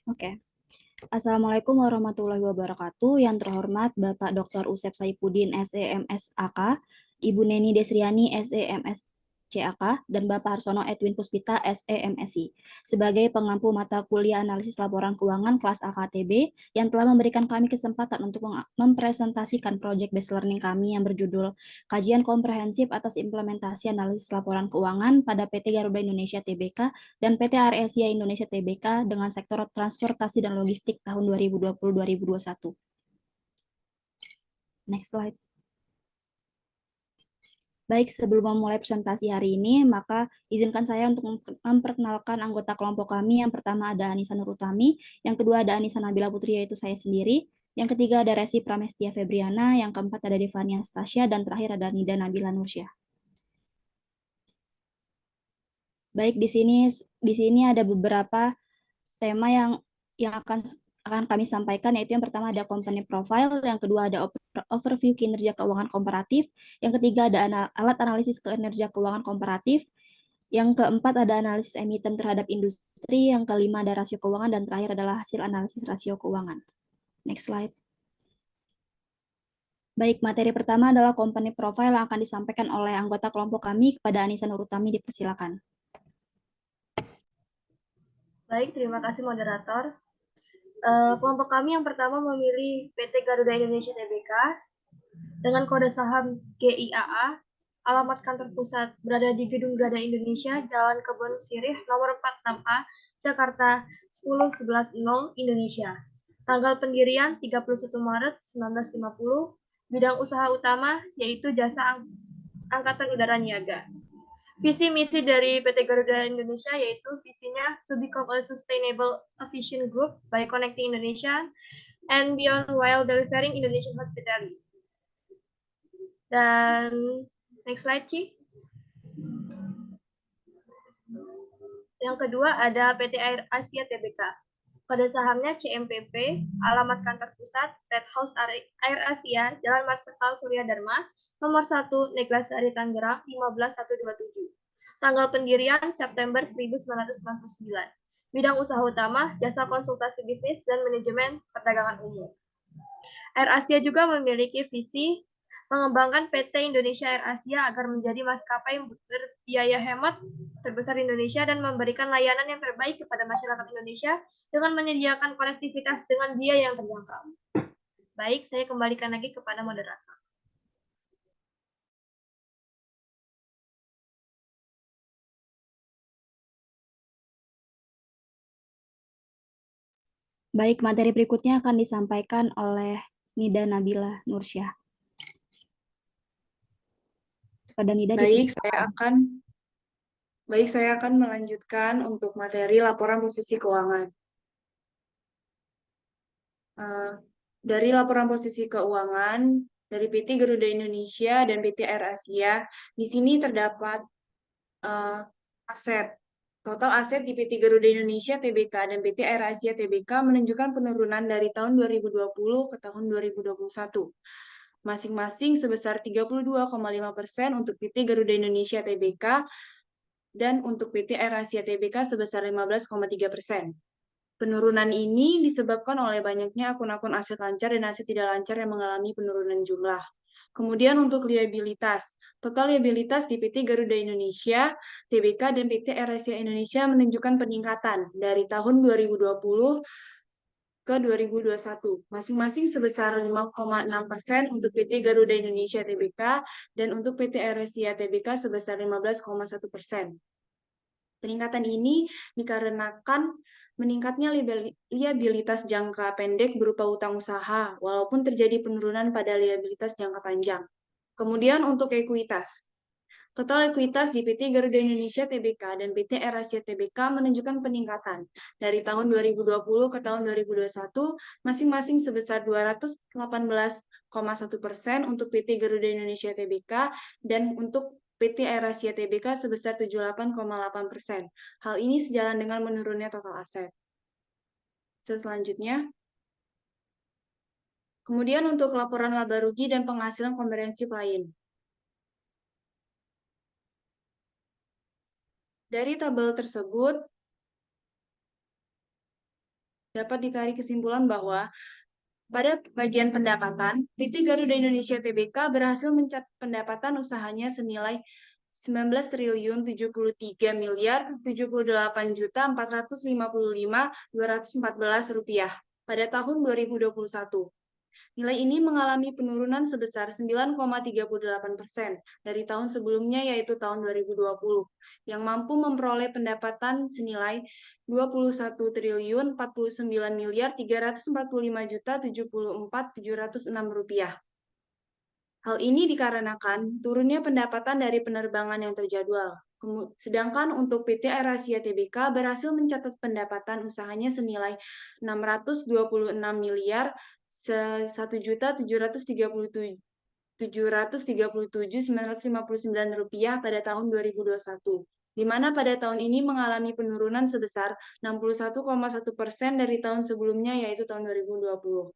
Oke. Assalamualaikum warahmatullahi wabarakatuh. Yang terhormat Bapak Dr. Usep Saifuddin, SEMSAK, Ibu Neni Desriani, SEMSCAK, dan Bapak Harsono Edwin Puspita, SEMSI, sebagai pengampu mata kuliah analisis laporan keuangan kelas AKTB yang telah memberikan kami kesempatan untuk mempresentasikan project based learning kami yang berjudul Kajian Komprehensif atas Implementasi Analisis Laporan Keuangan pada PT Garuda Indonesia Tbk dan PT Air Asia Indonesia Tbk dengan sektor transportasi dan logistik tahun 2020-2021. Next slide. Baik, sebelum memulai presentasi hari ini, maka izinkan saya untuk memperkenalkan anggota kelompok kami. Yang pertama ada Anissa Nurutami, yang kedua ada Anissa Nabila Putri, yaitu saya sendiri, yang ketiga ada Resi Pramestia Febriana, yang keempat ada Devania Stasia, dan terakhir ada Nida Nabila Nursyah. Baik, di sini ada beberapa tema yang akan kami sampaikan, yaitu yang pertama ada company profile, yang kedua ada overview kinerja keuangan komparatif, yang ketiga ada alat analisis kinerja keuangan komparatif, yang keempat ada analisis emiten terhadap industri, yang kelima ada rasio keuangan, dan terakhir adalah hasil analisis rasio keuangan. Next slide. Baik, materi pertama adalah company profile yang akan disampaikan oleh anggota kelompok kami. Kepada Anissa Nurutami, dipersilakan. Baik, terima kasih moderator. Kelompok kami yang pertama memilih PT Garuda Indonesia Tbk dengan kode saham GIAA, alamat kantor pusat berada di Gedung Garuda Indonesia, Jalan Kebon Sirih, nomor 46A, Jakarta 10110, Indonesia. Tanggal pendirian 31 Maret 1950, bidang usaha utama yaitu jasa angkatan udara niaga. Visi misi dari PT Garuda Indonesia yaitu visinya to become a sustainable efficient group by connecting Indonesia and beyond while delivering Indonesian hospitality. Dan next slide, Ci. Yang kedua ada PT Air Asia Tbk. Kode sahamnya CMPP, alamat kantor pusat Red House Air Asia, Jalan Marsikal Surya Dharma, nomor 1, Neglasari Tangerang, 15127. Tanggal pendirian September 1999. Bidang usaha utama, jasa konsultasi bisnis dan manajemen perdagangan umum. Air Asia juga memiliki visi mengembangkan PT Indonesia Air Asia agar menjadi maskapai berbiaya hemat terbesar di Indonesia dan memberikan layanan yang terbaik kepada masyarakat Indonesia dengan menyediakan konektivitas dengan biaya yang terjangkau. Baik, saya kembalikan lagi kepada moderator. Baik, materi berikutnya akan disampaikan oleh Nida Nabila Nursyah. Pada Nida, saya akan melanjutkan untuk materi laporan posisi keuangan. Dari laporan posisi keuangan dari PT Garuda Indonesia dan PT Air Asia, di sini terdapat aset. Total aset di PT Garuda Indonesia Tbk dan PT Air Asia Tbk menunjukkan penurunan dari tahun 2020 ke tahun 2021. Masing-masing sebesar 32,5% untuk PT Garuda Indonesia Tbk dan untuk PT Air Asia Tbk sebesar 15,3%. Penurunan ini disebabkan oleh banyaknya akun-akun aset lancar dan aset tidak lancar yang mengalami penurunan jumlah. Kemudian untuk liabilitas, total liabilitas di PT Garuda Indonesia, Tbk, dan PT Air Asia Indonesia menunjukkan peningkatan dari tahun 2020 ke 2021, masing-masing sebesar 5,6% untuk PT Garuda Indonesia Tbk dan untuk PT Air Asia Tbk sebesar 15,1%. Peningkatan ini dikarenakan meningkatnya liabilitas jangka pendek berupa utang usaha, walaupun terjadi penurunan pada liabilitas jangka panjang. Kemudian untuk ekuitas. Total ekuitas di PT Garuda Indonesia Tbk dan PT Air Asia Tbk menunjukkan peningkatan dari tahun 2020 ke tahun 2021, masing-masing sebesar 218,1% untuk PT Garuda Indonesia Tbk dan untuk PT Air Asia Tbk sebesar 78,8%. Hal ini sejalan dengan menurunnya total aset. Selanjutnya, kemudian untuk laporan laba rugi dan penghasilan komprehensif lain. Dari tabel tersebut, dapat ditarik kesimpulan bahwa pada bagian pendapatan, PT Garuda Indonesia Tbk berhasil mencatat pendapatan usahanya senilai 19.073.078.455.214 rupiah pada tahun 2021. Nilai ini mengalami penurunan sebesar 9,38% dari tahun sebelumnya yaitu tahun 2020, yang mampu memperoleh pendapatan senilai 21.049.345.074.706 rupiah. Hal ini dikarenakan turunnya pendapatan dari penerbangan yang terjadwal. Sedangkan untuk PT AirAsia Tbk berhasil mencatat pendapatan usahanya senilai 626.737.959 rupiah pada tahun 2021, di mana pada tahun ini mengalami penurunan sebesar 61,1% dari tahun sebelumnya yaitu tahun 2020,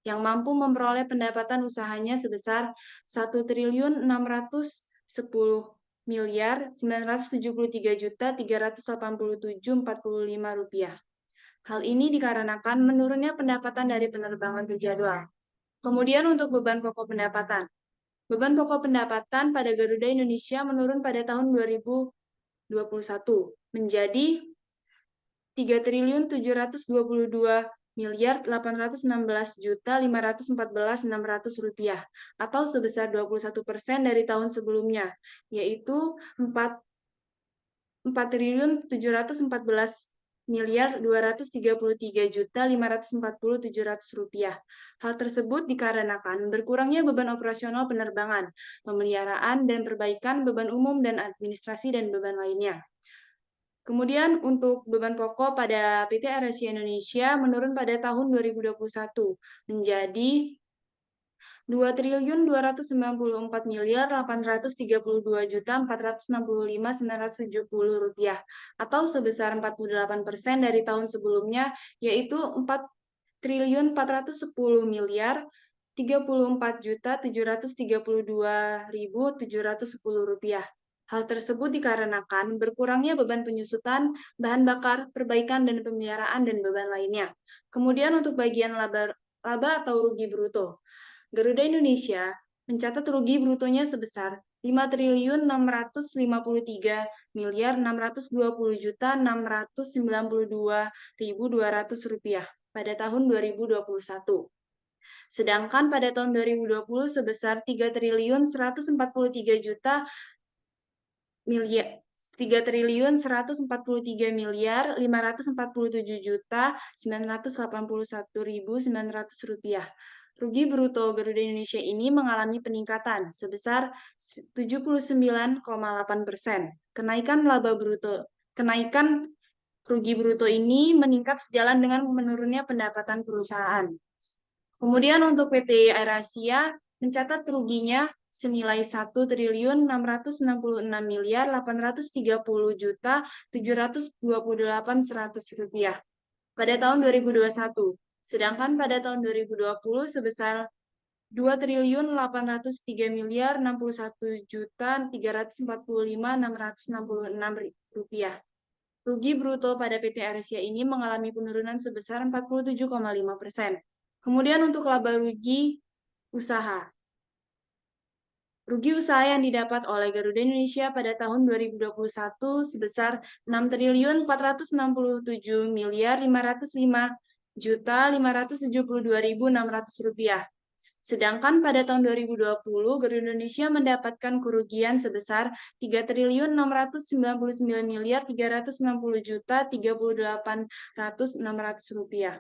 yang mampu memperoleh pendapatan usahanya sebesar 1.610.973.387.45 rupiah. Hal ini dikarenakan menurunnya pendapatan dari penerbangan terjadwal. Kemudian untuk beban pokok pendapatan. Beban pokok pendapatan pada Garuda Indonesia menurun pada tahun 2021 menjadi 3.722.816.514.600 rupiah atau sebesar 21% dari tahun sebelumnya, yaitu 4.714.233.540.700 rupiah. Hal tersebut dikarenakan berkurangnya beban operasional penerbangan, pemeliharaan dan perbaikan beban umum dan administrasi dan beban lainnya. Kemudian untuk beban pokok pada PT AirAsia Indonesia menurun pada tahun 2021 menjadi 2.294.832.465.970 rupiah atau sebesar 48% dari tahun sebelumnya, yaitu 4.410.034.732.710 rupiah. Hal tersebut dikarenakan berkurangnya beban penyusutan, bahan bakar, perbaikan dan pemeliharaan dan beban lainnya. Kemudian untuk bagian laba atau rugi bruto. Garuda Indonesia mencatat rugi brutonya sebesar 5.653.620.692.200 rupiah pada tahun 2021. Sedangkan pada tahun 2020 sebesar 3.143.547.981.900 rupiah. Rugi bruto Garuda Indonesia ini mengalami peningkatan sebesar 79,8%. Kenaikan rugi bruto ini meningkat sejalan dengan menurunnya pendapatan perusahaan. Kemudian untuk PT AirAsia mencatat ruginya senilai 1.666.830.728.100 rupiah pada tahun 2021. Sedangkan pada tahun 2020 sebesar 2.861.061.345.666 rupiah. Rugi bruto pada PT AirAsia ini mengalami penurunan sebesar 47,5%. Kemudian untuk laba rugi usaha. Rugi usaha yang didapat oleh Garuda Indonesia pada tahun 2021 sebesar 6.455.505.572.600 rupiah. Sedangkan pada tahun 2020, Garuda Indonesia mendapatkan kerugian sebesar 3.699.360.038.600 rupiah.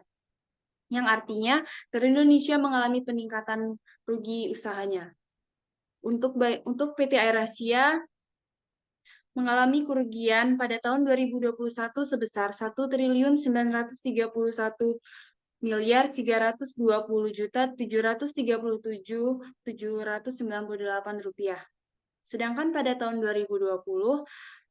Yang artinya Garuda Indonesia mengalami peningkatan rugi usahanya. Untuk PT AirAsia mengalami kerugian pada tahun 2021 sebesar 1.930.320.737.798 rupiah. Sedangkan pada tahun 2020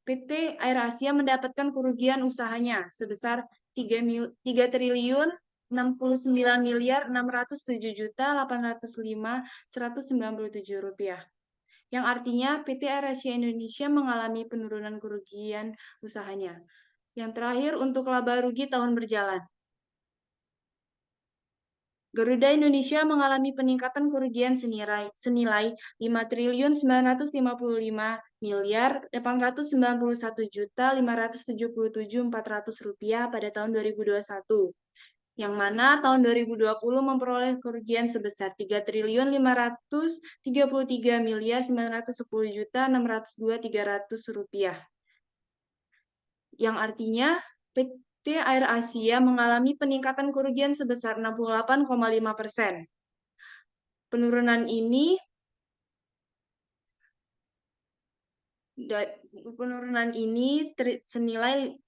PT AirAsia mendapatkan kerugian usahanya sebesar 3.609.607.805.197 rupiah. Yang artinya PT AirAsia Indonesia mengalami penurunan kerugian usahanya. Yang terakhir untuk laba rugi tahun berjalan. Garuda Indonesia mengalami peningkatan kerugian senilai 5.955.891.577.400 rupiah pada tahun 2021, yang mana tahun 2020 memperoleh kerugian sebesar 3.533.910.602.300 rupiah, yang artinya PT Air Asia mengalami peningkatan kerugian sebesar 68,5%. Penurunan ini senilai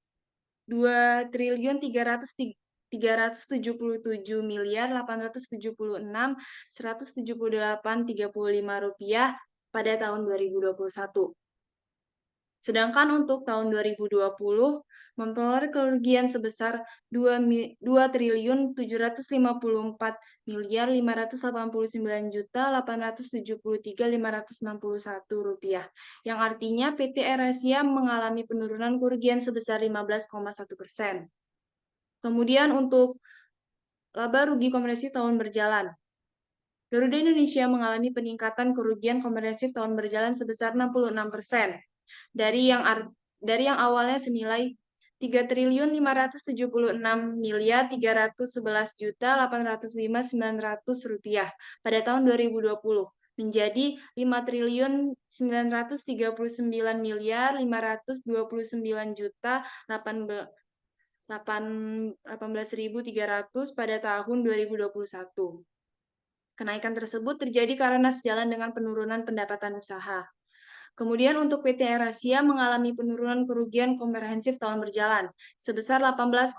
2.377.876.178.35 rupiah pada tahun 2021. Sedangkan untuk tahun 2020 memperoleh kerugian sebesar 2.589.589.873.561 rupiah, yang artinya PT AirAsia mengalami penurunan kerugian sebesar 15,1%. Kemudian untuk laba rugi komprehensif tahun berjalan, Garuda Indonesia mengalami peningkatan kerugian komprehensif tahun berjalan sebesar 66%. Dari yang awalnya senilai 3.576.311.805.900 rupiah pada tahun 2020 menjadi 5.939.129.018.300 pada tahun 2021. Kenaikan tersebut terjadi karena sejalan dengan penurunan pendapatan usaha. Kemudian untuk PT AirAsia mengalami penurunan kerugian komprehensif tahun berjalan sebesar 18,1%.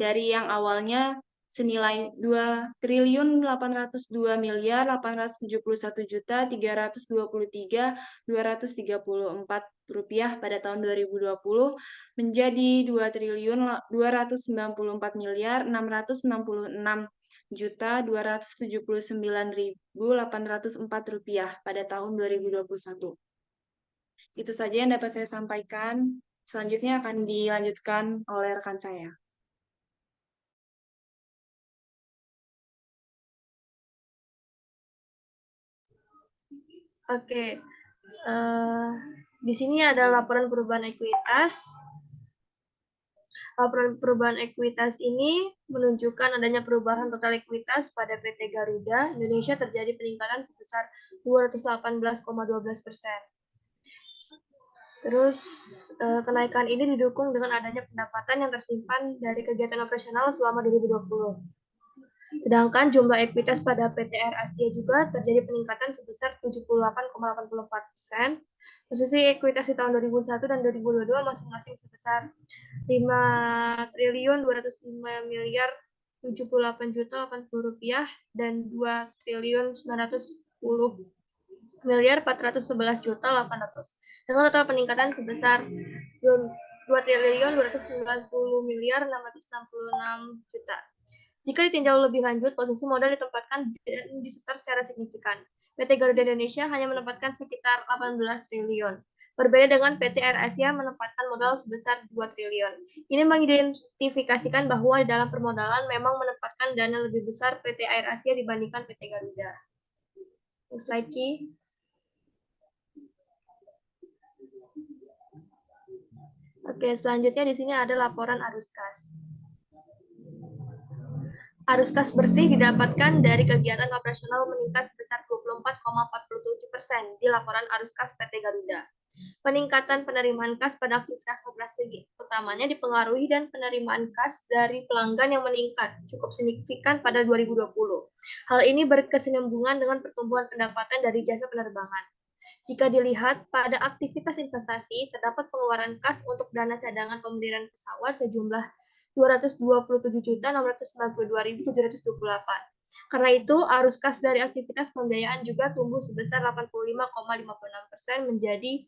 Dari yang awalnya senilai 2.821.871.323.234 rupiah pada tahun 2020 menjadi 2.294.276.804 rupiah pada tahun 2021. Itu saja yang dapat saya sampaikan. Selanjutnya akan dilanjutkan oleh rekan saya. Oke, di sini ada laporan perubahan ekuitas. Laporan perubahan ekuitas ini menunjukkan adanya perubahan total ekuitas pada PT Garuda Indonesia terjadi peningkatan sebesar 218,12%. Terus kenaikan ini didukung dengan adanya pendapatan yang tersimpan dari kegiatan operasional selama 2020. Sedangkan jumlah ekuitas pada PT Air Asia juga terjadi peningkatan sebesar 78,84%. Posisi ekuitas di tahun 2001 dan 2022 masing-masing sebesar 5.205.078.080 rupiah dan 2.910.411.800 dengan total peningkatan sebesar 2.290.666 juta. Jika ditinjau lebih lanjut, posisi modal ditempatkan dan disetor secara signifikan. PT Garuda Indonesia hanya menempatkan sekitar 18 triliun. Berbeda dengan PT Air Asia menempatkan modal sebesar 2 triliun. Ini mengidentifikasikan bahwa di dalam permodalan memang menempatkan dana lebih besar PT Air Asia dibandingkan PT Garuda. Next slide, Ci. Oke, selanjutnya di sini ada laporan arus kas. Arus kas bersih didapatkan dari kegiatan operasional meningkat sebesar 24,47% di laporan arus kas PT Garuda. Peningkatan penerimaan kas pada aktivitas operasi utamanya dipengaruhi dan penerimaan kas dari pelanggan yang meningkat cukup signifikan pada 2020. Hal ini berkesinambungan dengan pertumbuhan pendapatan dari jasa penerbangan. Jika dilihat pada aktivitas investasi, terdapat pengeluaran kas untuk dana cadangan pembelian pesawat sejumlah 227.692.728. Karena itu, arus kas dari aktivitas pembiayaan juga tumbuh sebesar 85,56% menjadi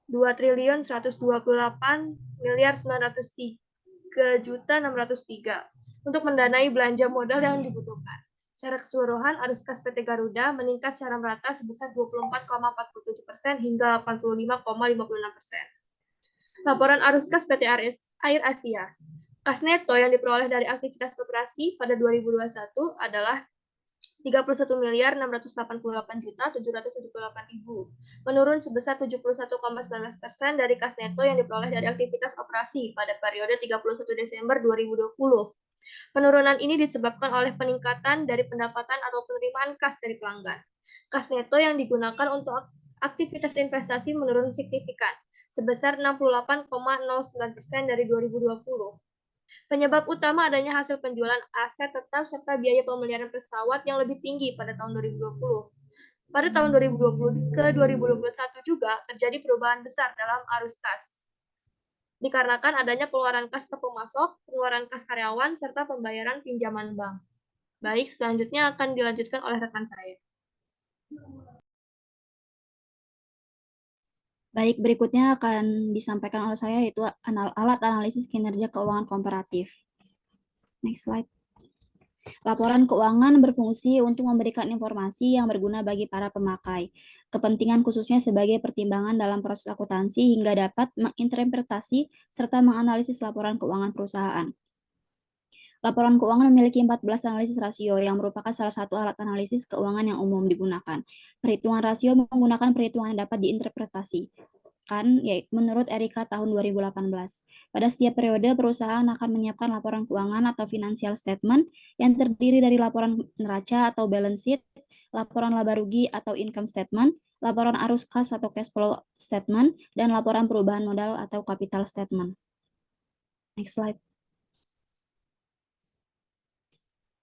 2.128.903.603 untuk mendanai belanja modal yang dibutuhkan. Secara keseluruhan, arus kas PT Garuda meningkat secara merata sebesar 24,47% hingga 85,56%. Laporan arus kas PT Air Asia. Kas neto yang diperoleh dari aktivitas operasi pada 2021 adalah 31.688.778.000, menurun sebesar 71,19% dari kas neto yang diperoleh dari aktivitas operasi pada periode 31 Desember 2020. Penurunan ini disebabkan oleh peningkatan dari pendapatan atau penerimaan kas dari pelanggan. Kas neto yang digunakan untuk aktivitas investasi menurun signifikan, sebesar 68,09% dari 2020. Penyebab utama adanya hasil penjualan aset tetap serta biaya pemeliharaan pesawat yang lebih tinggi pada tahun 2020. Pada tahun 2020 ke 2021 juga terjadi perubahan besar dalam arus kas. Dikarenakan adanya pengeluaran kas ke pemasok, pengeluaran kas karyawan, serta pembayaran pinjaman bank. Baik, selanjutnya akan dilanjutkan oleh rekan saya. Baik, berikutnya akan disampaikan oleh saya yaitu alat analisis kinerja keuangan komparatif. Next slide. Laporan keuangan berfungsi untuk memberikan informasi yang berguna bagi para pemakai. Kepentingan khususnya sebagai pertimbangan dalam proses akuntansi hingga dapat menginterpretasi serta menganalisis laporan keuangan perusahaan. Laporan keuangan memiliki 14 analisis rasio yang merupakan salah satu alat analisis keuangan yang umum digunakan. Perhitungan rasio menggunakan perhitungan yang dapat diinterpretasikan, yaitu menurut Erika tahun 2018. Pada setiap periode, perusahaan akan menyiapkan laporan keuangan atau financial statement yang terdiri dari laporan neraca atau balance sheet, laporan laba rugi atau income statement, laporan arus kas atau cash flow statement, dan laporan perubahan modal atau capital statement. Next slide.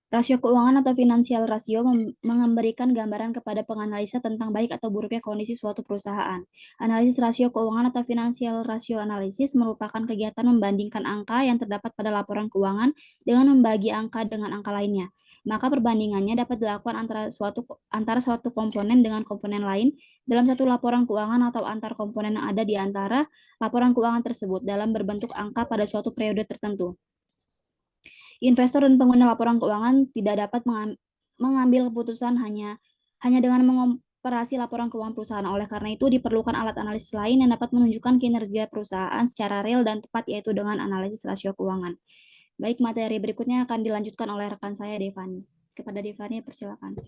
Rasio keuangan atau finansial rasio memberikan gambaran kepada penganalisa tentang baik atau buruknya kondisi suatu perusahaan. Analisis rasio keuangan atau finansial rasio analisis merupakan kegiatan membandingkan angka yang terdapat pada laporan keuangan dengan membagi angka dengan angka lainnya. Maka perbandingannya dapat dilakukan antara suatu komponen dengan komponen lain dalam satu laporan keuangan atau antar komponen yang ada di antara laporan keuangan tersebut dalam berbentuk angka pada suatu periode tertentu. Investor dan pengguna laporan keuangan tidak dapat mengambil keputusan hanya dengan mengoperasi laporan keuangan perusahaan. Oleh karena itu, diperlukan alat analisis lain yang dapat menunjukkan kinerja perusahaan secara real dan tepat, yaitu dengan analisis rasio keuangan. Baik, materi berikutnya akan dilanjutkan oleh rekan saya, Devani. Kepada Devani, persilakan.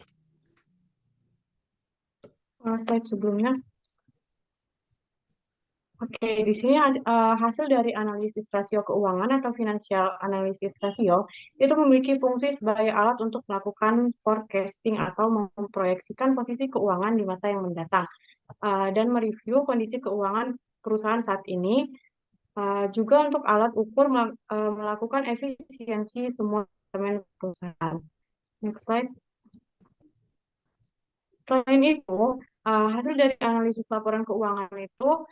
Slide sebelumnya. Oke, di sini hasil dari analisis rasio keuangan atau financial analysis rasio itu memiliki fungsi sebagai alat untuk melakukan forecasting atau memproyeksikan posisi keuangan di masa yang mendatang dan mereview kondisi keuangan perusahaan saat ini, juga untuk alat ukur melakukan efisiensi semua elemen perusahaan. Next slide. Selain itu, hasil dari analisis laporan keuangan itu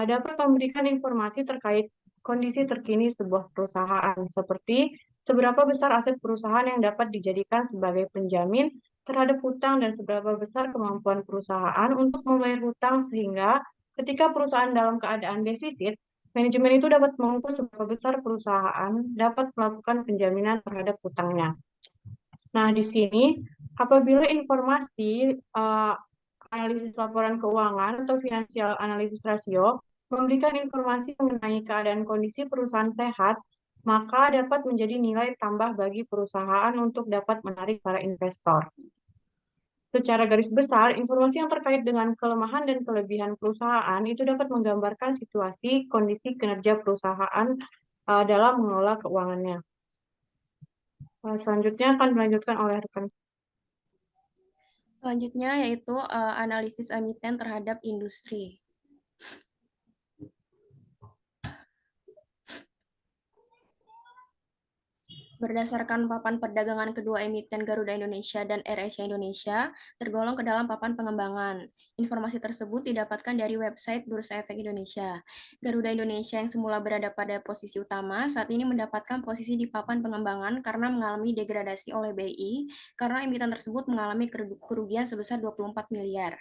dapat memberikan informasi terkait kondisi terkini sebuah perusahaan, seperti seberapa besar aset perusahaan yang dapat dijadikan sebagai penjamin terhadap hutang dan seberapa besar kemampuan perusahaan untuk membayar hutang, sehingga ketika perusahaan dalam keadaan defisit, manajemen itu dapat mengukur seberapa besar perusahaan dapat melakukan penjaminan terhadap hutangnya. Nah, di sini apabila informasi analisis laporan keuangan atau financial analysis rasio memberikan informasi mengenai keadaan kondisi perusahaan sehat, maka dapat menjadi nilai tambah bagi perusahaan untuk dapat menarik para investor. Secara garis besar, informasi yang terkait dengan kelemahan dan kelebihan perusahaan itu dapat menggambarkan situasi kondisi kinerja perusahaan dalam mengelola keuangannya. Selanjutnya akan dilanjutkan oleh rekan. Selanjutnya yaitu analisis emiten terhadap industri. Berdasarkan papan perdagangan kedua emiten Garuda Indonesia dan AirAsia Indonesia, tergolong ke dalam papan pengembangan. Informasi tersebut didapatkan dari website Bursa Efek Indonesia. Garuda Indonesia yang semula berada pada posisi utama, saat ini mendapatkan posisi di papan pengembangan karena mengalami degradasi oleh BI, karena emiten tersebut mengalami kerugian sebesar 24 miliar.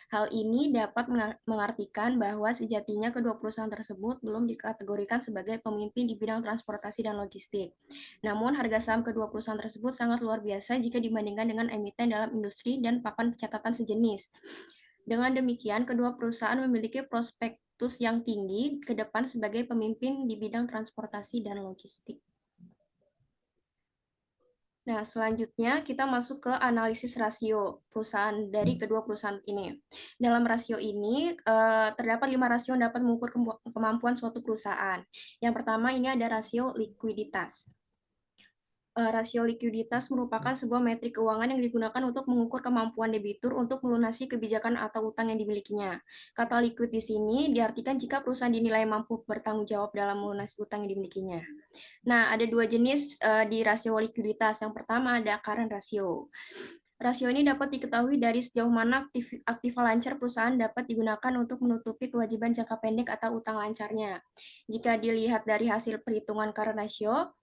Hal ini dapat mengartikan bahwa sejatinya kedua perusahaan tersebut belum dikategorikan sebagai pemimpin di bidang transportasi dan logistik. Namun, harga saham kedua perusahaan tersebut sangat luar biasa jika dibandingkan dengan emiten dalam industri dan papan pencatatan sejenis. Dengan demikian, kedua perusahaan memiliki prospek status yang tinggi ke depan sebagai pemimpin di bidang transportasi dan logistik. Nah, selanjutnya kita masuk ke analisis rasio perusahaan dari kedua perusahaan ini. Dalam rasio ini, terdapat 5 rasio yang dapat mengukur kemampuan suatu perusahaan. Yang pertama ini ada rasio likuiditas. Rasio likuiditas merupakan sebuah metrik keuangan yang digunakan untuk mengukur kemampuan debitur untuk melunasi kebijakan atau utang yang dimilikinya. Kata liquid di sini diartikan jika perusahaan dinilai mampu bertanggung jawab dalam melunasi utang yang dimilikinya. Nah, ada dua jenis di rasio likuiditas. Yang pertama ada current ratio. Rasio ini dapat diketahui dari sejauh mana aktiva lancar perusahaan dapat digunakan untuk menutupi kewajiban jangka pendek atau utang lancarnya. Jika dilihat dari hasil perhitungan current ratio,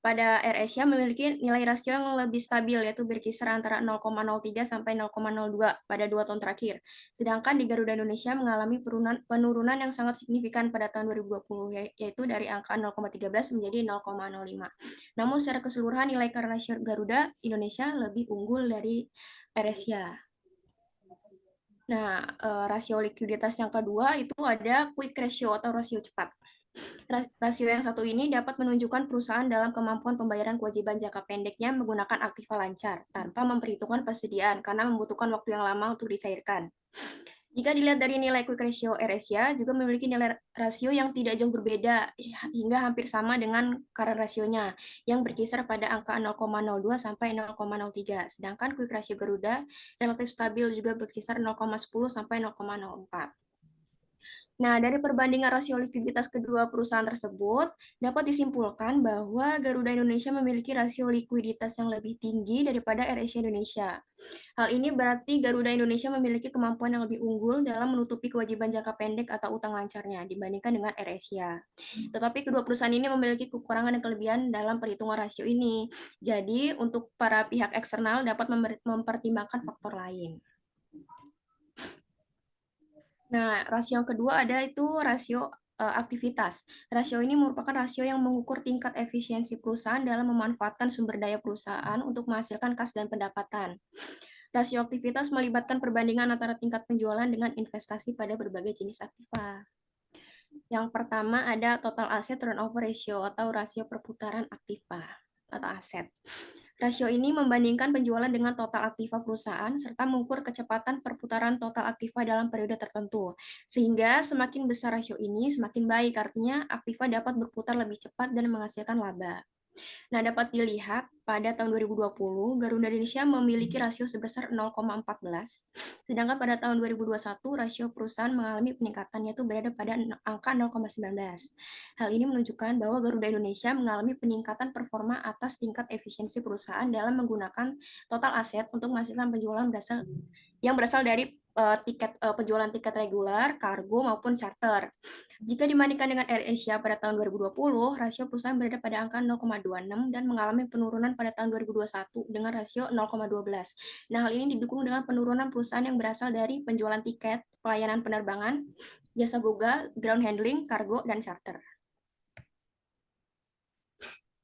pada AirAsia memiliki nilai rasio yang lebih stabil, yaitu berkisar antara 0,03 sampai 0,02 pada 2 tahun terakhir. Sedangkan di Garuda Indonesia mengalami penurunan yang sangat signifikan pada tahun 2020, yaitu dari angka 0,13 menjadi 0,05. Namun secara keseluruhan nilai current ratio Garuda Indonesia lebih unggul dari AirAsia. Nah, rasio likuiditas yang kedua itu ada quick ratio atau rasio cepat. Rasio yang satu ini dapat menunjukkan perusahaan dalam kemampuan pembayaran kewajiban jangka pendeknya menggunakan aktiva lancar, tanpa memperhitungkan persediaan, karena membutuhkan waktu yang lama untuk dicairkan. Jika dilihat dari nilai quick ratio AirAsia, juga memiliki nilai rasio yang tidak jauh berbeda, hingga hampir sama dengan current rasionya, yang berkisar pada angka 0,02 sampai 0,03. Sedangkan quick ratio Garuda relatif stabil, juga berkisar 0,10 sampai 0,04. Nah, dari perbandingan rasio likuiditas kedua perusahaan tersebut, dapat disimpulkan bahwa Garuda Indonesia memiliki rasio likuiditas yang lebih tinggi daripada AirAsia Indonesia. Hal ini berarti Garuda Indonesia memiliki kemampuan yang lebih unggul dalam menutupi kewajiban jangka pendek atau utang lancarnya dibandingkan dengan AirAsia. Tetapi kedua perusahaan ini memiliki kekurangan dan kelebihan dalam perhitungan rasio ini. Jadi, untuk para pihak eksternal dapat mempertimbangkan faktor lain. Nah, rasio yang kedua ada itu rasio aktivitas. Rasio ini merupakan rasio yang mengukur tingkat efisiensi perusahaan dalam memanfaatkan sumber daya perusahaan untuk menghasilkan kas dan pendapatan. Rasio aktivitas melibatkan perbandingan antara tingkat penjualan dengan investasi pada berbagai jenis aktiva. Yang pertama ada total asset turnover ratio atau rasio perputaran aktiva atau aset. Rasio ini membandingkan penjualan dengan total aktiva perusahaan serta mengukur kecepatan perputaran total aktiva dalam periode tertentu. Sehingga semakin besar rasio ini semakin baik, artinya aktiva dapat berputar lebih cepat dan menghasilkan laba. Nah, dapat dilihat pada tahun 2020, Garuda Indonesia memiliki rasio sebesar 0,14, sedangkan pada tahun 2021, rasio perusahaan mengalami peningkatan, yaitu berada pada angka 0,19. Hal ini menunjukkan bahwa Garuda Indonesia mengalami peningkatan performa atas tingkat efisiensi perusahaan dalam menggunakan total aset untuk menghasilkan penjualan yang berasal dari penjualan tiket reguler, kargo, maupun charter. Jika dibandingkan dengan AirAsia pada tahun 2020, rasio perusahaan berada pada angka 0,26 dan mengalami penurunan pada tahun 2021 dengan rasio 0,12. Nah, hal ini didukung dengan penurunan perusahaan yang berasal dari penjualan tiket, pelayanan penerbangan, jasa boga, ground handling, kargo, dan charter.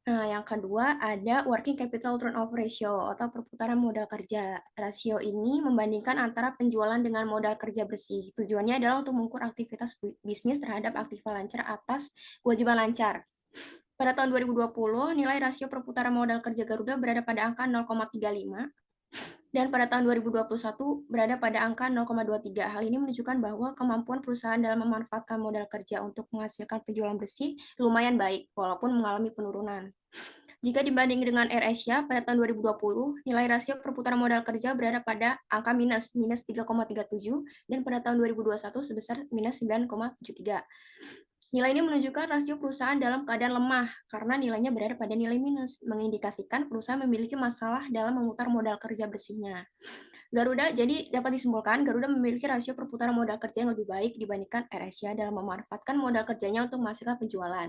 Nah, yang kedua ada working capital turnover ratio atau perputaran modal kerja. Rasio ini membandingkan antara penjualan dengan modal kerja bersih. Tujuannya adalah untuk mengukur aktivitas bisnis terhadap aktiva lancar atas kewajiban lancar. Pada tahun 2020, nilai rasio perputaran modal kerja Garuda berada pada angka 0,35 dan pada tahun 2021 berada pada angka 0,23. Hal ini menunjukkan bahwa kemampuan perusahaan dalam memanfaatkan modal kerja untuk menghasilkan penjualan bersih lumayan baik, walaupun mengalami penurunan. Jika dibanding dengan AirAsia, pada tahun 2020, nilai rasio perputaran modal kerja berada pada angka minus 3,37, dan pada tahun 2021 sebesar minus 9,73. Nilai ini menunjukkan rasio perusahaan dalam keadaan lemah karena nilainya berada pada nilai minus, mengindikasikan perusahaan memiliki masalah dalam memutar modal kerja bersihnya. Jadi dapat disimpulkan, Garuda memiliki rasio perputaran modal kerja yang lebih baik dibandingkan AirAsia dalam memanfaatkan modal kerjanya untuk menghasilkan penjualan.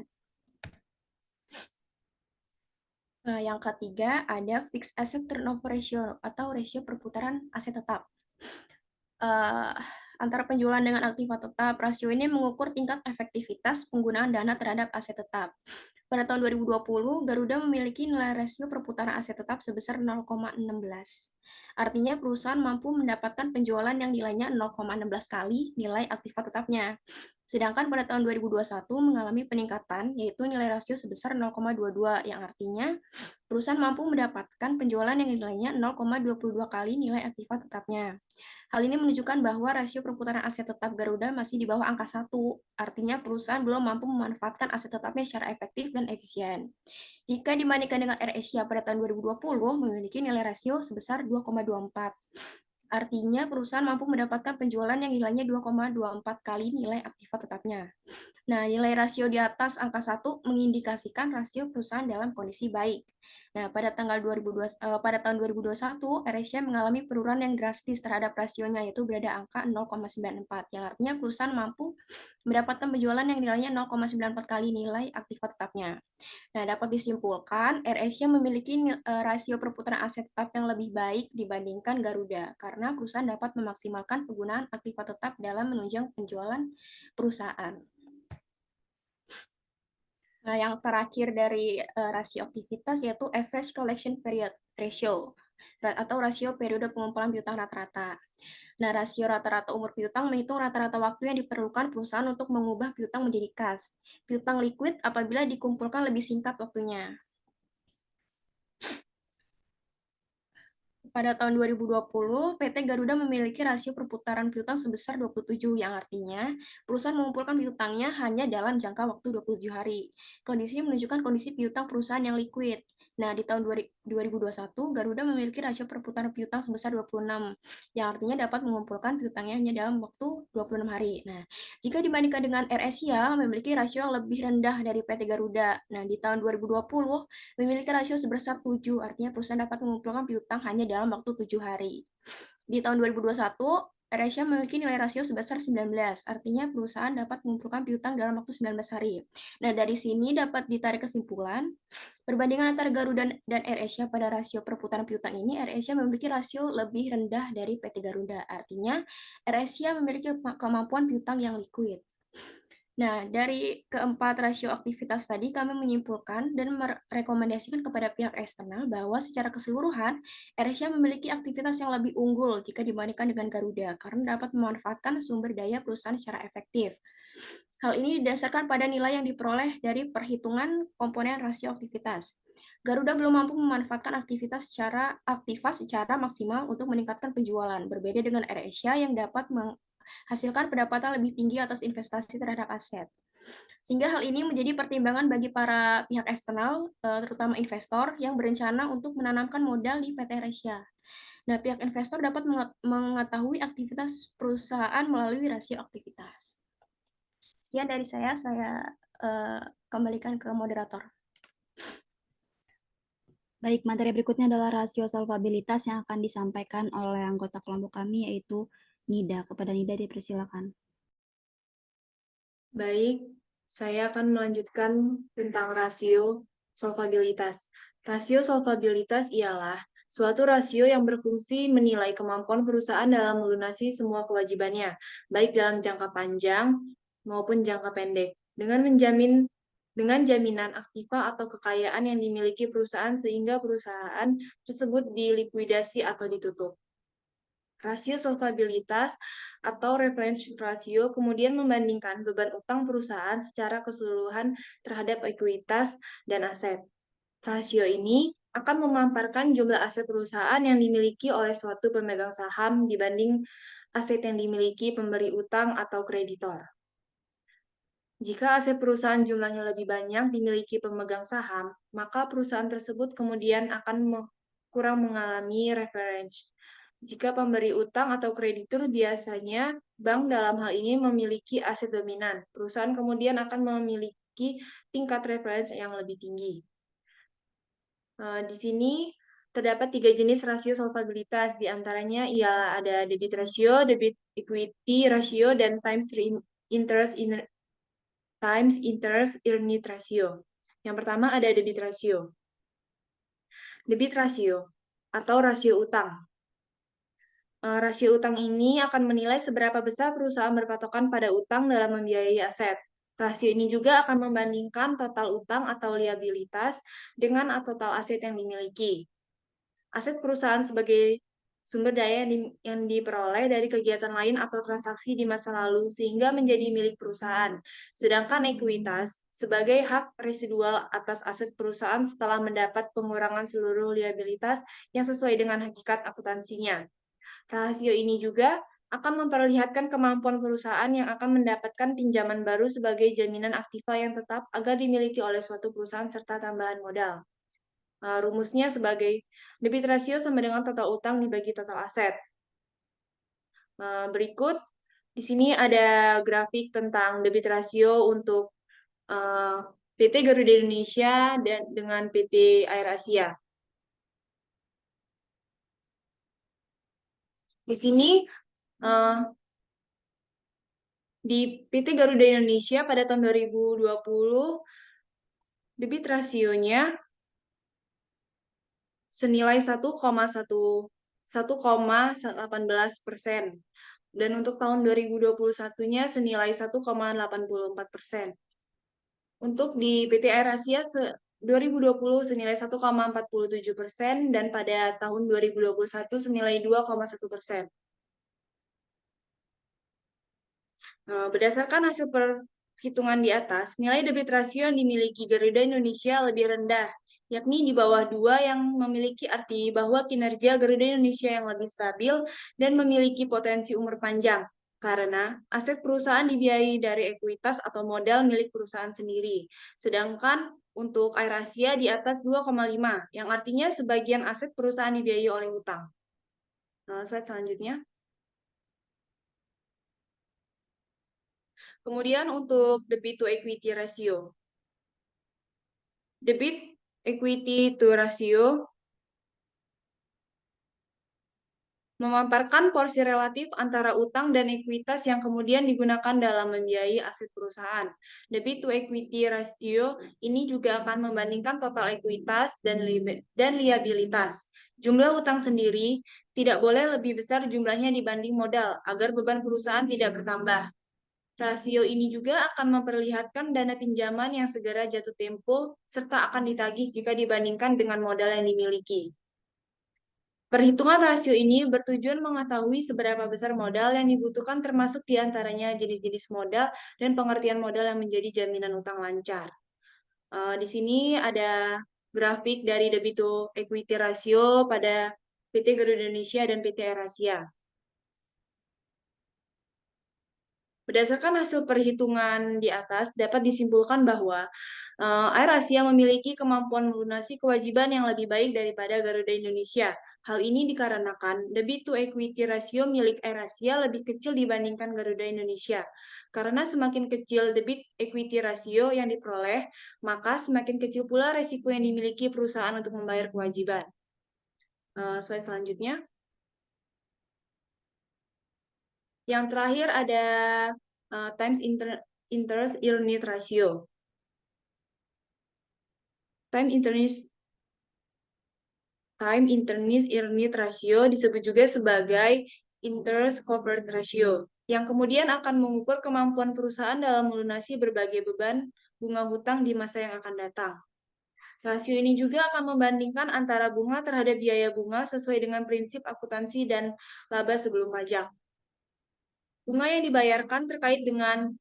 Nah, yang ketiga ada fixed asset turnover ratio atau rasio perputaran aset tetap. Antara penjualan dengan aktiva tetap, rasio ini mengukur tingkat efektivitas penggunaan dana terhadap aset tetap. Pada tahun 2020, Garuda memiliki nilai rasio perputaran aset tetap sebesar 0,16. Artinya perusahaan mampu mendapatkan penjualan yang nilainya 0,16 kali nilai aktiva tetapnya. Sedangkan pada tahun 2021 mengalami peningkatan, yaitu nilai rasio sebesar 0,22, yang artinya perusahaan mampu mendapatkan penjualan yang nilainya 0,22 kali nilai aktiva tetapnya. Hal ini menunjukkan bahwa rasio perputaran aset tetap Garuda masih di bawah angka 1, artinya perusahaan belum mampu memanfaatkan aset tetapnya secara efektif dan efisien. Jika dibandingkan dengan AirAsia pada tahun 2020, memiliki nilai rasio sebesar 2,24. Artinya perusahaan mampu mendapatkan penjualan yang nilainya 2,24 kali nilai aktiva tetapnya. Nah, nilai rasio di atas angka 1 mengindikasikan rasio perusahaan dalam kondisi baik. Nah, pada tahun 2021, AirAsia mengalami penurunan yang drastis terhadap rasionya, yaitu berada angka 0,94, yang artinya perusahaan mampu mendapatkan penjualan yang nilainya 0,94 kali nilai aktiva tetapnya. Nah, dapat disimpulkan, AirAsia memiliki rasio perputaran aset tetap yang lebih baik dibandingkan Garuda, karena perusahaan dapat memaksimalkan penggunaan aktiva tetap dalam menunjang penjualan perusahaan. Nah, yang terakhir dari rasio aktivitas yaitu average collection period ratio atau rasio periode pengumpulan piutang rata-rata. Nah, rasio rata-rata umur piutang menghitung rata-rata waktu yang diperlukan perusahaan untuk mengubah piutang menjadi kas. Piutang liquid apabila dikumpulkan lebih singkat waktunya. Pada tahun 2020, PT Garuda memiliki rasio perputaran piutang sebesar 27, yang artinya perusahaan mengumpulkan piutangnya hanya dalam jangka waktu 27 hari. Kondisi ini menunjukkan kondisi piutang perusahaan yang liquid. Nah, di tahun 2021, Garuda memiliki rasio perputaran piutang sebesar 26, yang artinya dapat mengumpulkan piutangnya hanya dalam waktu 26 hari. Nah, jika dibandingkan dengan AirAsia, memiliki rasio yang lebih rendah dari PT Garuda. Nah, di tahun 2020, memiliki rasio sebesar 7, artinya perusahaan dapat mengumpulkan piutang hanya dalam waktu 7 hari. Di tahun 2021, AirAsia memiliki nilai rasio sebesar 19, artinya perusahaan dapat mengumpulkan piutang dalam waktu 19 hari. Nah, dari sini dapat ditarik kesimpulan, perbandingan antara Garuda dan AirAsia pada rasio perputaran piutang ini, AirAsia memiliki rasio lebih rendah dari PT Garuda, artinya AirAsia memiliki kemampuan piutang yang liquid. Nah, dari keempat rasio aktivitas tadi, kami menyimpulkan dan merekomendasikan kepada pihak eksternal bahwa secara keseluruhan, AirAsia memiliki aktivitas yang lebih unggul jika dibandingkan dengan Garuda, karena dapat memanfaatkan sumber daya perusahaan secara efektif. Hal ini didasarkan pada nilai yang diperoleh dari perhitungan komponen rasio aktivitas. Garuda belum mampu memanfaatkan aktivitas secara maksimal untuk meningkatkan penjualan, berbeda dengan AirAsia yang dapat hasilkan pendapatan lebih tinggi atas investasi terhadap aset. Sehingga hal ini menjadi pertimbangan bagi para pihak eksternal, terutama investor, yang berencana untuk menanamkan modal di PT AirAsia. Nah, pihak investor dapat mengetahui aktivitas perusahaan melalui rasio aktivitas. Sekian dari saya kembalikan ke moderator. Baik, materi berikutnya adalah rasio solvabilitas yang akan disampaikan oleh anggota kelompok kami, yaitu Nida. Kepada Nida dipersilakan. Baik, saya akan melanjutkan tentang rasio solvabilitas. Rasio solvabilitas ialah suatu rasio yang berfungsi menilai kemampuan perusahaan dalam melunasi semua kewajibannya, baik dalam jangka panjang maupun jangka pendek, dengan jaminan aktiva atau kekayaan yang dimiliki perusahaan sehingga perusahaan tersebut dilikuidasi atau ditutup. Rasio solvabilitas atau reference ratio kemudian membandingkan beban utang perusahaan secara keseluruhan terhadap ekuitas dan aset. Rasio ini akan memaparkan jumlah aset perusahaan yang dimiliki oleh suatu pemegang saham dibanding aset yang dimiliki pemberi utang atau kreditor. Jika aset perusahaan jumlahnya lebih banyak dimiliki pemegang saham, maka perusahaan tersebut kemudian akan kurang mengalami leverage. Jika pemberi utang atau kreditur, biasanya bank dalam hal ini memiliki aset dominan, perusahaan kemudian akan memiliki tingkat leverage yang lebih tinggi. Di sini terdapat 3 jenis rasio solvabilitas, di antaranya ialah ada debit ratio, debit equity ratio, dan times interest earned ratio. Yang pertama ada debit ratio. Debit ratio atau rasio utang. Rasio utang ini akan menilai seberapa besar perusahaan berpatokan pada utang dalam membiayai aset. Rasio ini juga akan membandingkan total utang atau liabilitas dengan total aset yang dimiliki. Aset perusahaan sebagai sumber daya yang diperoleh dari kegiatan lain atau transaksi di masa lalu sehingga menjadi milik perusahaan. Sedangkan ekuitas sebagai hak residual atas aset perusahaan setelah mendapat pengurangan seluruh liabilitas yang sesuai dengan hakikat akuntansinya. Rasio ini juga akan memperlihatkan kemampuan perusahaan yang akan mendapatkan pinjaman baru sebagai jaminan aktiva yang tetap agar dimiliki oleh suatu perusahaan serta tambahan modal. Rumusnya sebagai debit rasio sama dengan total utang dibagi total aset. Berikut, di sini ada grafik tentang debit rasio untuk PT Garuda Indonesia dan dengan PT Air Asia. Di sini di PT Garuda Indonesia pada tahun 2020 debit rasionya senilai 1,18%. Dan untuk tahun 2021-nya senilai 1,84%. Untuk di PT Air Asia 2020 senilai 1,47% dan pada tahun 2021 senilai 2,1%. Berdasarkan hasil perhitungan di atas, nilai debit rasio yang dimiliki Garuda Indonesia lebih rendah, yakni di bawah 2 yang memiliki arti bahwa kinerja Garuda Indonesia yang lebih stabil dan memiliki potensi umur panjang, karena aset perusahaan dibiayai dari ekuitas atau modal milik perusahaan sendiri. Sedangkan untuk Air Asia di atas 2,5, yang artinya sebagian aset perusahaan dibiayai oleh utang. Slide selanjutnya. Kemudian untuk debit to equity ratio. Debit equity to ratio memaparkan porsi relatif antara utang dan ekuitas yang kemudian digunakan dalam membiayai aset perusahaan. Debit to equity ratio ini juga akan membandingkan total ekuitas dan liabilitas. Jumlah utang sendiri tidak boleh lebih besar jumlahnya dibanding modal agar beban perusahaan tidak bertambah. Rasio ini juga akan memperlihatkan dana pinjaman yang segera jatuh tempo serta akan ditagih jika dibandingkan dengan modal yang dimiliki. Perhitungan rasio ini bertujuan mengetahui seberapa besar modal yang dibutuhkan termasuk diantaranya jenis-jenis modal dan pengertian modal yang menjadi jaminan utang lancar. Di sini ada grafik dari debit to equity ratio pada PT Garuda Indonesia dan PT Air Asia. Berdasarkan hasil perhitungan di atas, dapat disimpulkan bahwa Air Asia memiliki kemampuan melunasi kewajiban yang lebih baik daripada Garuda Indonesia. Hal ini dikarenakan debit to equity ratio milik Air Asia lebih kecil dibandingkan Garuda Indonesia. Karena semakin kecil debit equity ratio yang diperoleh, maka semakin kecil pula resiko yang dimiliki perusahaan untuk membayar kewajiban. Slide selanjutnya. Yang terakhir ada times interest earned ratio. Time interest earned ratio disebut juga sebagai interest coverage ratio, yang kemudian akan mengukur kemampuan perusahaan dalam melunasi berbagai beban bunga hutang di masa yang akan datang. Rasio ini juga akan membandingkan antara bunga terhadap biaya bunga sesuai dengan prinsip akuntansi dan laba sebelum pajak. Bunga yang dibayarkan terkait dengan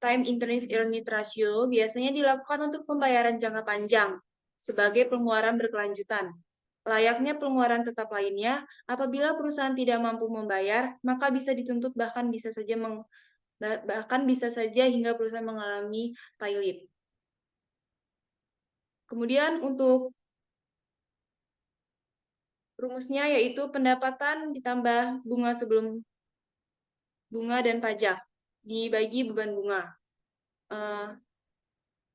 time interest earned ratio biasanya dilakukan untuk pembayaran jangka panjang sebagai pengeluaran berkelanjutan. Layaknya pengeluaran tetap lainnya, apabila perusahaan tidak mampu membayar, maka bisa dituntut bahkan bisa saja hingga perusahaan mengalami failit. Kemudian untuk rumusnya yaitu pendapatan ditambah bunga sebelum bunga dan pajak dibagi beban bunga.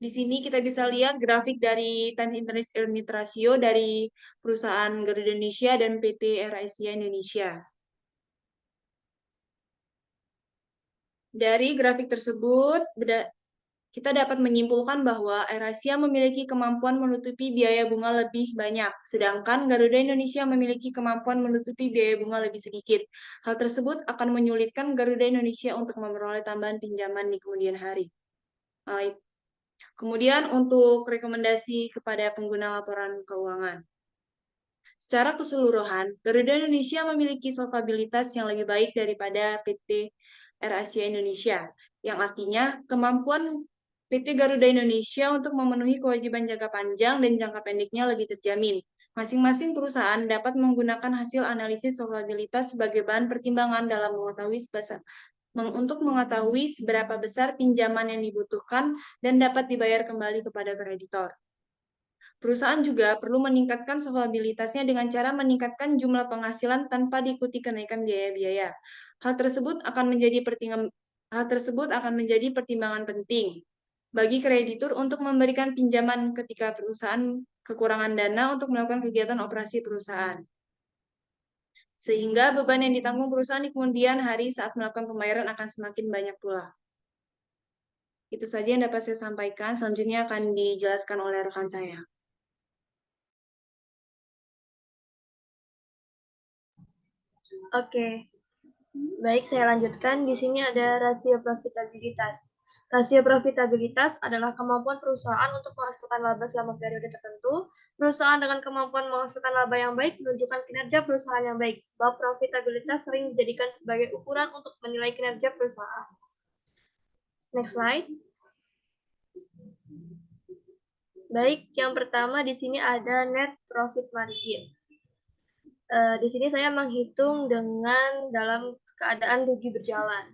Di sini kita bisa lihat grafik dari time interest earned ratio dari perusahaan Garuda Indonesia dan PT Air Asia Indonesia. Dari grafik tersebut, kita dapat menyimpulkan bahwa Air Asia memiliki kemampuan menutupi biaya bunga lebih banyak, sedangkan Garuda Indonesia memiliki kemampuan menutupi biaya bunga lebih sedikit. Hal tersebut akan menyulitkan Garuda Indonesia untuk memperoleh tambahan pinjaman di kemudian hari. Kemudian untuk rekomendasi kepada pengguna laporan keuangan. Secara keseluruhan, Garuda Indonesia memiliki solvabilitas yang lebih baik daripada PT AirAsia Indonesia, yang artinya kemampuan PT Garuda Indonesia untuk memenuhi kewajiban jangka panjang dan jangka pendeknya lebih terjamin. Masing-masing perusahaan dapat menggunakan hasil analisis solvabilitas sebagai bahan pertimbangan dalam untuk mengetahui seberapa besar pinjaman yang dibutuhkan dan dapat dibayar kembali kepada kreditor. Perusahaan juga perlu meningkatkan solvabilitasnya dengan cara meningkatkan jumlah penghasilan tanpa diikuti kenaikan biaya-biaya. Hal tersebut akan menjadi pertimbangan penting bagi kreditur untuk memberikan pinjaman ketika perusahaan kekurangan dana untuk melakukan kegiatan operasi perusahaan. Sehingga beban yang ditanggung perusahaan di kemudian hari saat melakukan pembayaran akan semakin banyak pula. Itu saja yang dapat saya sampaikan. Selanjutnya akan dijelaskan oleh rekan saya. Oke, baik, saya lanjutkan. Di sini ada rasio profitabilitas. Rasio profitabilitas adalah kemampuan perusahaan untuk menghasilkan laba selama periode tertentu. Perusahaan dengan kemampuan menghasilkan laba yang baik menunjukkan kinerja perusahaan yang baik, sebab profitabilitas sering dijadikan sebagai ukuran untuk menilai kinerja perusahaan. Next slide. Baik, yang pertama di sini ada net profit margin. Di sini saya menghitung dengan dalam keadaan rugi berjalan.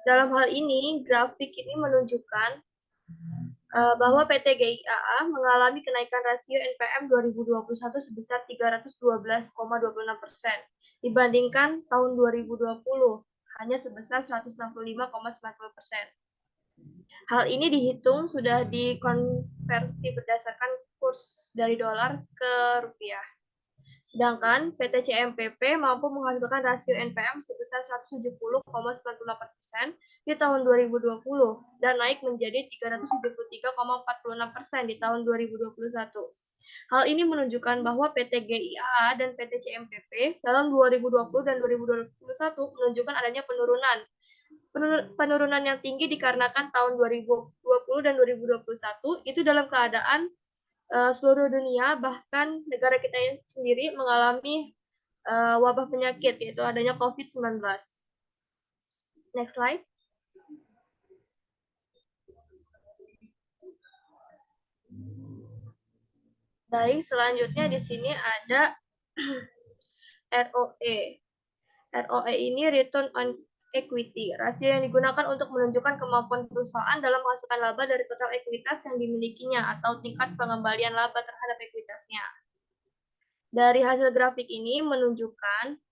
Dalam hal ini, grafik ini menunjukkan bahwa PT GIAA mengalami kenaikan rasio NPM 2021 sebesar 312,26% dibandingkan tahun 2020 hanya sebesar 165,90%. Hal ini dihitung sudah dikonversi berdasarkan kurs dari dolar ke rupiah. Sedangkan PT CMPP mampu menghasilkan rasio NPM sebesar 170,98% di tahun 2020 dan naik menjadi 373,46% di tahun 2021. Hal ini menunjukkan bahwa PT GIAA dan PT CMPP dalam 2020 dan 2021 menunjukkan adanya penurunan. Penurunan yang tinggi dikarenakan tahun 2020 dan 2021 itu dalam keadaan seluruh dunia, bahkan negara kita sendiri mengalami wabah penyakit, yaitu adanya COVID-19. Next slide. Baik, selanjutnya di sini ada ROE. ROE ini Return on Equity, rasio yang digunakan untuk menunjukkan kemampuan perusahaan dalam menghasilkan laba dari total ekuitas yang dimilikinya atau tingkat pengembalian laba terhadap ekuitasnya. Dari hasil grafik ini menunjukkan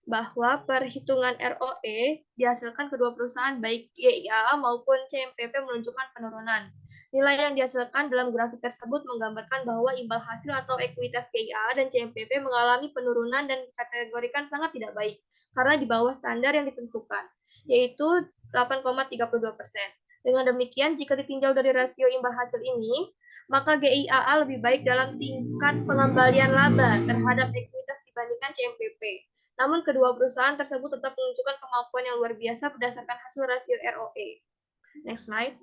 bahwa perhitungan ROE dihasilkan kedua perusahaan baik GIAA maupun CMPP menunjukkan penurunan. Nilai yang dihasilkan dalam grafik tersebut menggambarkan bahwa imbal hasil atau ekuitas GIAA dan CMPP mengalami penurunan dan dikategorikan sangat tidak baik karena di bawah standar yang ditentukan, yaitu 8,32%. Dengan demikian, jika ditinjau dari rasio imbal hasil ini, maka GIAA lebih baik dalam tingkat pengembalian laba terhadap ekuitas dibandingkan CMPP. Namun kedua perusahaan tersebut tetap menunjukkan kemampuan yang luar biasa berdasarkan hasil rasio ROE. Next slide.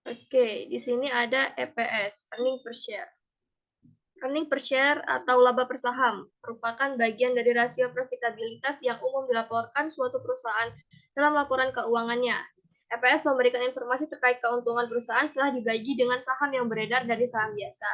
Oke, di sini ada EPS, earning per share. Earning per share atau laba per saham merupakan bagian dari rasio profitabilitas yang umum dilaporkan suatu perusahaan dalam laporan keuangannya. EPS memberikan informasi terkait keuntungan perusahaan setelah dibagi dengan saham yang beredar dari saham biasa.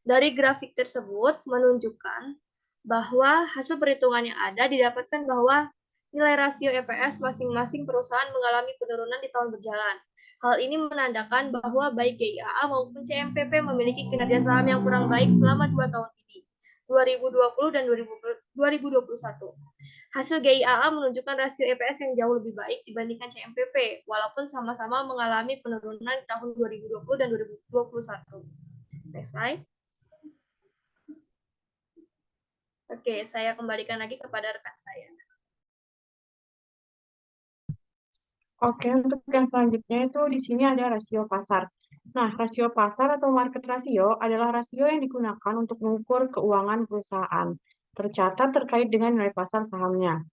Dari grafik tersebut menunjukkan bahwa hasil perhitungan yang ada didapatkan bahwa nilai rasio EPS masing-masing perusahaan mengalami penurunan di tahun berjalan. Hal ini menandakan bahwa baik GIAA maupun CMPP memiliki kinerja saham yang kurang baik selama 2 tahun ini, 2020 dan 2021. Hasil GIAA menunjukkan rasio EPS yang jauh lebih baik dibandingkan CMPP, walaupun sama-sama mengalami penurunan di tahun 2020 dan 2021. Next slide. Oke, saya kembalikan lagi kepada rekan saya. Oke, untuk yang selanjutnya itu di sini ada rasio pasar. Nah, rasio pasar atau market rasio adalah rasio yang digunakan untuk mengukur keuangan perusahaan, tercatat terkait dengan nilai pasar sahamnya.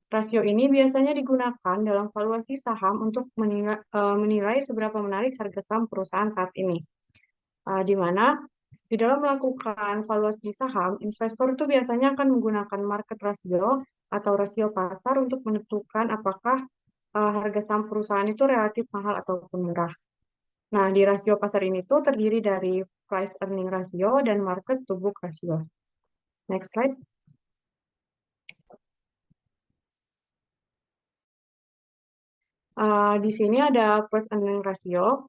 Rasio ini biasanya digunakan dalam valuasi saham untuk menilai seberapa menarik harga saham perusahaan saat ini. Di mana di dalam melakukan valuasi saham, investor itu biasanya akan menggunakan market ratio atau rasio pasar untuk menentukan apakah harga saham perusahaan itu relatif mahal ataupun murah. Nah, di rasio pasar ini tuh terdiri dari price earning ratio dan market to book ratio. Next slide. Di sini ada price earning ratio.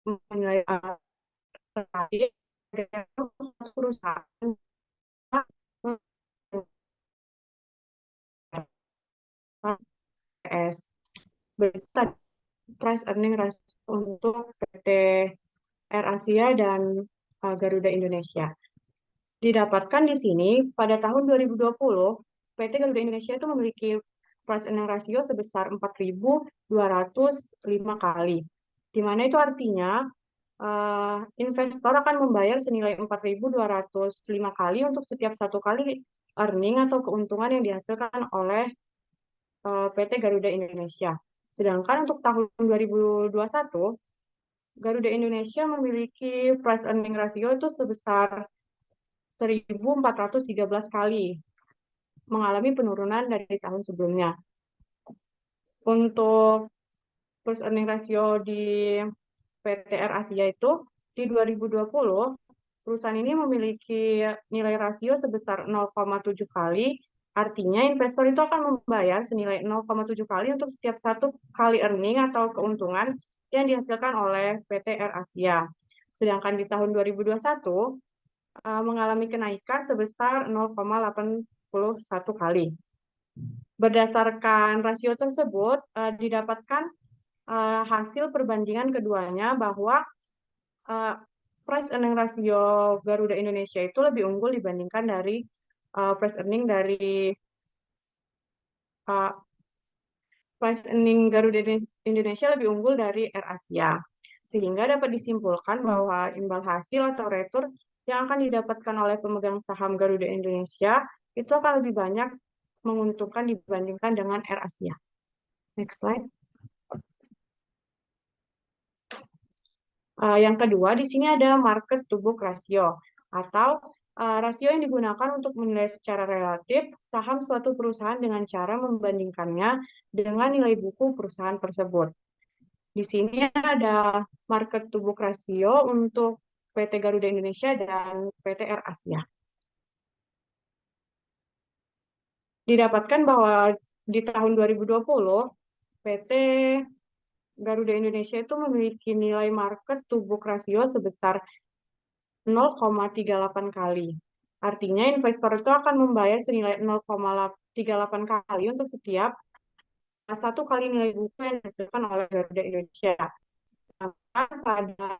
Menilai perusahaan PS. Berita price earning ratio untuk PT AirAsia dan Garuda Indonesia. Didapatkan di sini pada tahun 2020, PT Garuda Indonesia itu memiliki price earning ratio sebesar 4.205 kali. Di mana itu artinya investor akan membayar senilai 4.205 kali untuk setiap satu kali earning atau keuntungan yang dihasilkan oleh PT Garuda Indonesia. Sedangkan untuk tahun 2021, Garuda Indonesia memiliki price earning ratio itu sebesar 1.413 kali, mengalami penurunan dari tahun sebelumnya. Untuk price earning ratio di PT AirAsia itu di 2020 perusahaan ini memiliki nilai rasio sebesar 0,7 kali, artinya investor itu akan membayar senilai 0,7 kali untuk setiap satu kali earning atau keuntungan yang dihasilkan oleh PT AirAsia. Sedangkan di tahun 2021 mengalami kenaikan sebesar 0,81 kali. Berdasarkan rasio tersebut, didapatkan hasil perbandingan keduanya bahwa price earning rasio Garuda Indonesia itu lebih unggul dibandingkan dari price earning Garuda Indonesia lebih unggul dari AirAsia. Sehingga dapat disimpulkan bahwa imbal hasil atau retur yang akan didapatkan oleh pemegang saham Garuda Indonesia itu akan lebih banyak menguntungkan dibandingkan dengan AirAsia. Next slide. Yang kedua, di sini ada market to book ratio atau rasio yang digunakan untuk menilai secara relatif saham suatu perusahaan dengan cara membandingkannya dengan nilai buku perusahaan tersebut. Di sini ada market to book ratio untuk PT Garuda Indonesia dan PT AirAsia. Didapatkan bahwa di tahun 2020, PT Garuda Indonesia itu memiliki nilai market to book ratio sebesar 0,38 kali. Artinya investor itu akan membayar senilai 0,38 kali untuk setiap satu kali nilai buku yang dihasilkan oleh Garuda Indonesia. Sedangkan pada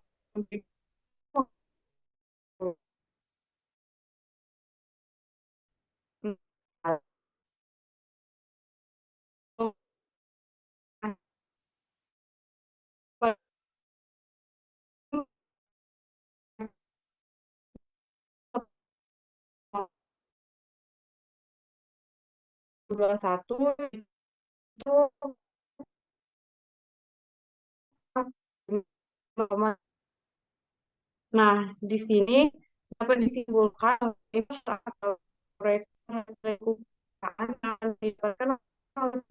satu itu nah di sini dapat disimpulkan itu atau perusahaan yang didapatkan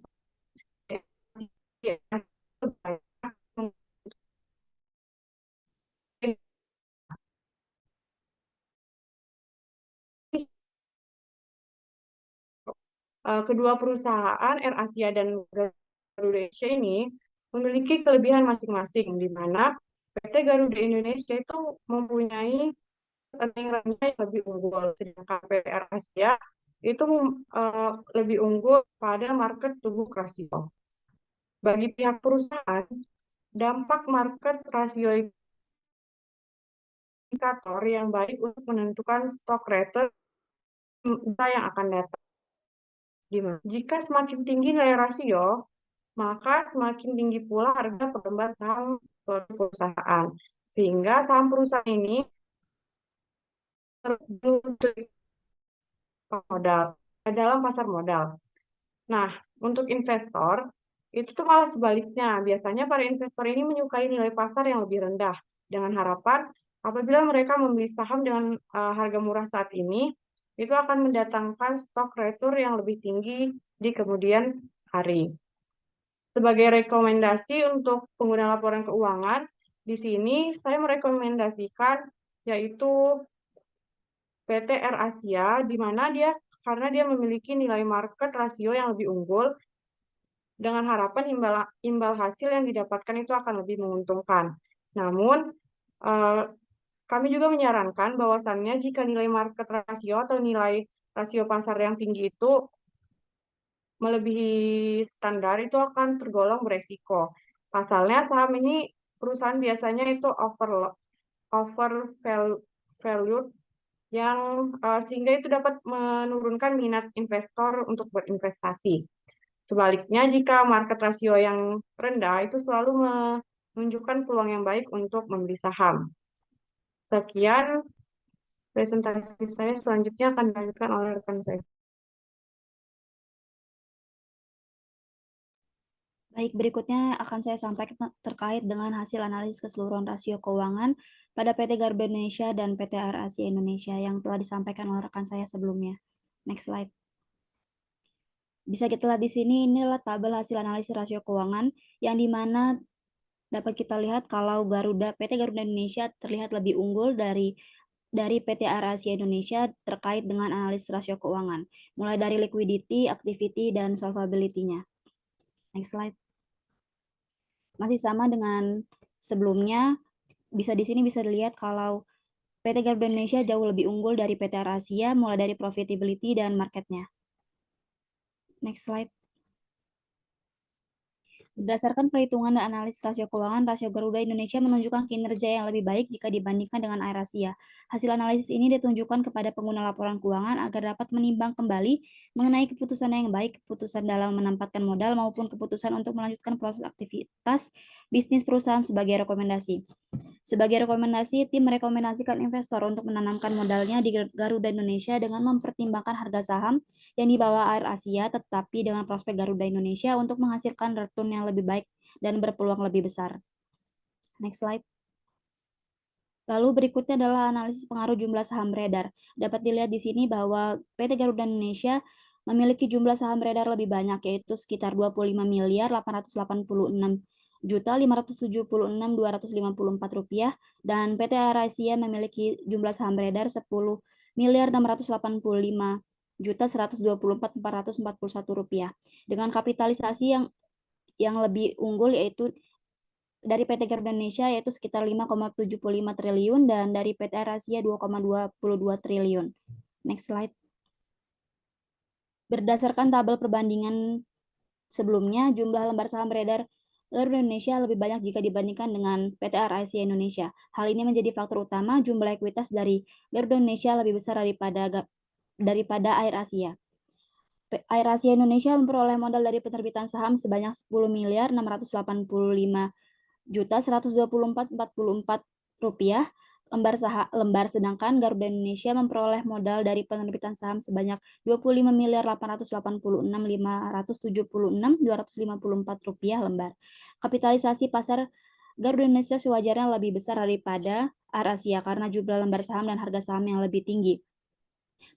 kedua perusahaan AirAsia dan Garuda Indonesia ini memiliki kelebihan masing-masing, di mana PT Garuda Indonesia itu mempunyai earning range yang lebih unggul, sedangkan PT AirAsia itu lebih unggul pada market to book ratio. Bagi pihak perusahaan, dampak market rasio indikator yang baik untuk menentukan stock return yang akan datang. Jika semakin tinggi nilai rasio, maka semakin tinggi pula harga per lembar saham suatu perusahaan. Sehingga saham perusahaan ini belum modal dalam pasar modal. Nah, untuk investor, itu tuh malah sebaliknya. Biasanya para investor ini menyukai nilai pasar yang lebih rendah, dengan harapan apabila mereka membeli saham dengan harga murah saat ini, itu akan mendatangkan stok retur yang lebih tinggi di kemudian hari. Sebagai rekomendasi untuk pengguna laporan keuangan, di sini saya merekomendasikan yaitu PT Air Asia, di mana karena dia memiliki nilai market rasio yang lebih unggul, dengan harapan imbal hasil yang didapatkan itu akan lebih menguntungkan. Namun, kami juga menyarankan bahwasannya jika nilai market rasio atau nilai rasio pasar yang tinggi itu melebihi standar, itu akan tergolong beresiko. Pasalnya saham ini perusahaan biasanya itu over valued yang sehingga itu dapat menurunkan minat investor untuk berinvestasi. Sebaliknya, jika market rasio yang rendah itu selalu menunjukkan peluang yang baik untuk membeli saham. Sekian presentasi saya, selanjutnya akan dilanjutkan oleh rekan saya. Baik, berikutnya akan saya sampaikan terkait dengan hasil analisis keseluruhan rasio keuangan pada PT Garuda Indonesia dan PT Air Asia Indonesia yang telah disampaikan oleh rekan saya sebelumnya. Next slide. Bisa kita lihat di sini, inilah tabel hasil analisis rasio keuangan yang dimana dapat kita lihat kalau PT Garuda Indonesia terlihat lebih unggul dari PT Air Asia Indonesia terkait dengan analisis rasio keuangan, mulai dari liquidity, activity, dan solvability-nya. Next slide. Masih sama dengan sebelumnya, di sini bisa dilihat kalau PT Garuda Indonesia jauh lebih unggul dari PT Air Asia, mulai dari profitability dan marketnya. Next slide. Berdasarkan perhitungan dan analisis rasio keuangan, rasio Garuda Indonesia menunjukkan kinerja yang lebih baik jika dibandingkan dengan Air Asia. Hasil analisis ini ditunjukkan kepada pengguna laporan keuangan agar dapat menimbang kembali mengenai keputusan yang baik, keputusan dalam menempatkan modal, maupun keputusan untuk melanjutkan proses aktivitas bisnis perusahaan sebagai rekomendasi. Sebagai rekomendasi, tim merekomendasikan investor untuk menanamkan modalnya di Garuda Indonesia dengan mempertimbangkan harga saham yang di bawah Air Asia, tetapi dengan prospek Garuda Indonesia untuk menghasilkan return yang lebih baik dan berpeluang lebih besar. Next slide. Lalu berikutnya adalah analisis pengaruh jumlah saham beredar. Dapat dilihat di sini bahwa PT Garuda Indonesia memiliki jumlah saham beredar lebih banyak, yaitu sekitar 25.886.576.254 rupiah, dan PT Air Asia memiliki jumlah saham beredar 10.685.124.441 rupiah, dengan kapitalisasi yang lebih unggul yaitu dari PT Garuda Indonesia yaitu sekitar 5,75 triliun dan dari PT Air Asia 2,22 triliun. Next slide. Berdasarkan tabel perbandingan sebelumnya, jumlah lembar saham beredar Garuda Indonesia lebih banyak jika dibandingkan dengan PT Air Asia Indonesia. Hal ini menjadi faktor utama jumlah ekuitas dari Garuda Indonesia lebih besar daripada Air Asia. Air Asia Indonesia memperoleh modal dari penerbitan saham sebanyak 10.685.124.44 rupiah lembar, sedangkan Garuda Indonesia memperoleh modal dari penerbitan saham sebanyak 25.886.576.254 rupiah lembar. Kapitalisasi pasar Garuda Indonesia sewajarnya lebih besar daripada Air Asia karena jumlah lembar saham dan harga saham yang lebih tinggi.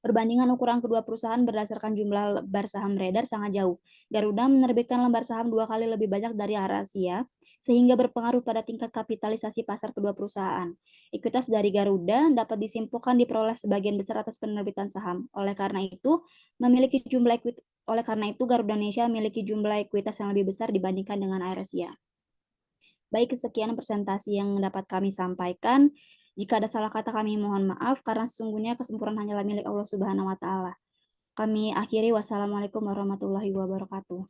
Perbandingan ukuran kedua perusahaan berdasarkan jumlah lembar saham beredar sangat jauh. Garuda menerbitkan lembar saham 2 kali lebih banyak dari Air Asia, sehingga berpengaruh pada tingkat kapitalisasi pasar kedua perusahaan. Ekuitas dari Garuda dapat disimpulkan diperoleh sebagian besar atas penerbitan saham. Oleh karena itu, Garuda Indonesia memiliki jumlah ekuitas yang lebih besar dibandingkan dengan Air Asia. Baik, sekian presentasi yang dapat kami sampaikan. Jika ada salah kata kami mohon maaf karena sesungguhnya kesempurnaan hanyalah milik Allah Subhanahu wa taala. Kami akhiri, wassalamualaikum warahmatullahi wabarakatuh.